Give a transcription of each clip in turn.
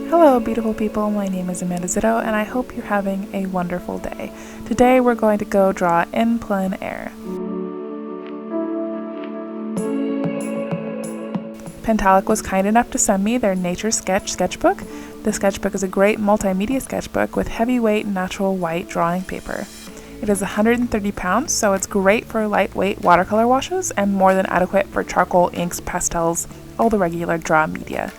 Hello beautiful people, my name is Amanda Zito and I hope you're having a wonderful day. Today we're going to go draw in plein air. Pentalic was kind enough to send me their Nature Sketch Sketchbook. The sketchbook is a great multimedia sketchbook with heavyweight natural white drawing paper. It is 130 pounds, so it's great for lightweight watercolor washes and more than adequate for charcoal, inks, pastels, all the regular draw media.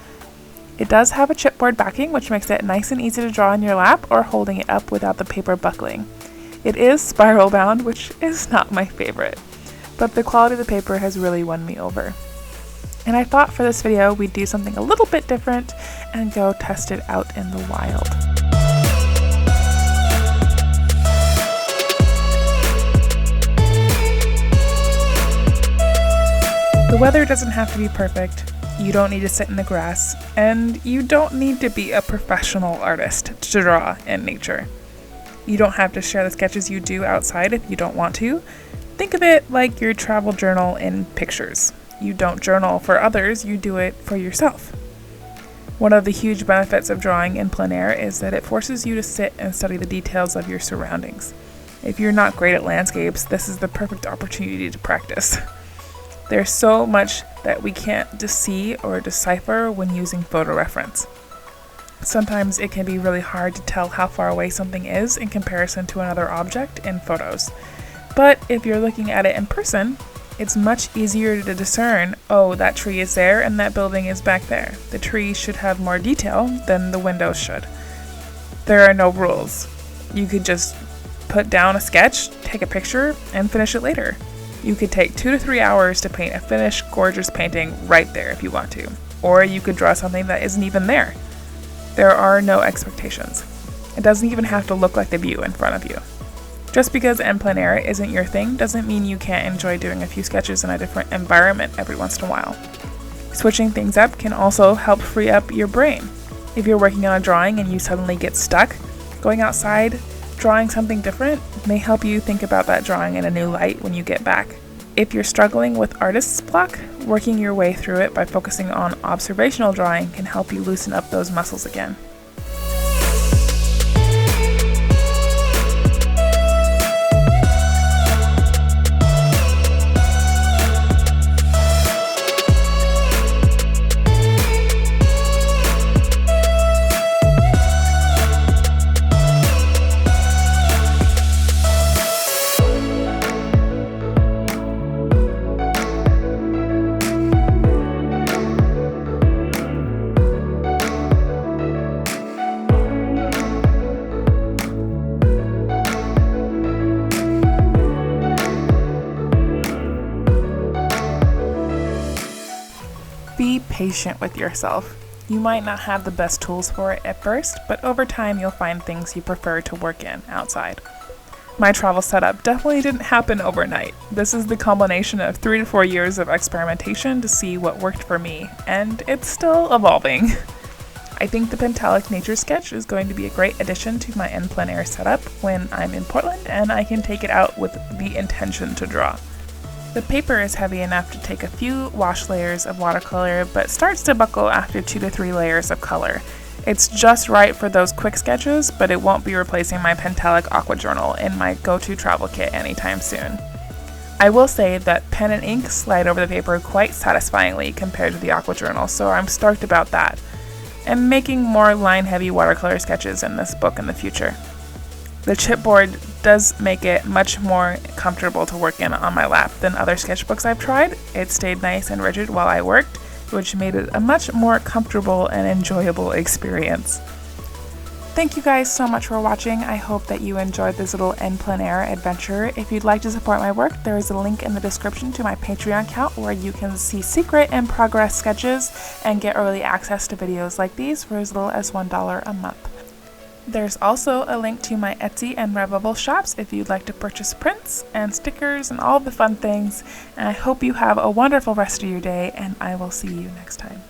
It does have a chipboard backing, which makes it nice and easy to draw in your lap or holding it up without the paper buckling. It is spiral bound, which is not my favorite, but the quality of the paper has really won me over. And I thought for this video we'd do something a little bit different and go test it out in the wild. The weather doesn't have to be perfect. You don't need to sit in the grass, and you don't need to be a professional artist to draw in nature. You don't have to share the sketches you do outside if you don't want to. Think of it like your travel journal in pictures. You don't journal for others, you do it for yourself. One of the huge benefits of drawing in plein air is that it forces you to sit and study the details of your surroundings. If you're not great at landscapes, this is the perfect opportunity to practice. There's so much that we can't just see or decipher when using photo reference. Sometimes it can be really hard to tell how far away something is in comparison to another object in photos. But if you're looking at it in person, it's much easier to discern, oh, that tree is there and that building is back there. The tree should have more detail than the windows should. There are no rules. You could just put down a sketch, take a picture, and finish it later. You could take 2 to 3 hours to paint a finished, gorgeous painting right there if you want to. Or you could draw something that isn't even there. There are no expectations. It doesn't even have to look like the view in front of you. Just because in plein air isn't your thing doesn't mean you can't enjoy doing a few sketches in a different environment every once in a while. Switching things up can also help free up your brain. If you're working on a drawing and you suddenly get stuck, going outside, drawing something different may help you think about that drawing in a new light when you get back. If you're struggling with artist's block, working your way through it by focusing on observational drawing can help you loosen up those muscles again. Be patient with yourself. You might not have the best tools for it at first, but over time you'll find things you prefer to work in outside. My travel setup definitely didn't happen overnight. This is the culmination of 3 to 4 years of experimentation to see what worked for me, and it's still evolving. I think the Pentalic Nature Sketch is going to be a great addition to my in plein air setup when I'm in Portland and I can take it out with the intention to draw. The paper is heavy enough to take a few wash layers of watercolor, but starts to buckle after 2 to 3 layers of color. It's just right for those quick sketches, but it won't be replacing my Pentalic Aqua Journal in my go-to travel kit anytime soon. I will say that pen and ink slide over the paper quite satisfyingly compared to the Aqua Journal, so I'm stoked about that. I'm making more line-heavy watercolor sketches in this book in the future. The chipboard does make it much more comfortable to work in on my lap than other sketchbooks I've tried. It stayed nice and rigid while I worked, which made it a much more comfortable and enjoyable experience. Thank you guys so much for watching. I hope that you enjoyed this little in plein air adventure. If you'd like to support my work, there is a link in the description to my Patreon account where you can see secret and progress sketches and get early access to videos like these for as little as $1 a month. There's also a link to my Etsy and Redbubble shops if you'd like to purchase prints and stickers and all the fun things. And I hope you have a wonderful rest of your day, and I will see you next time.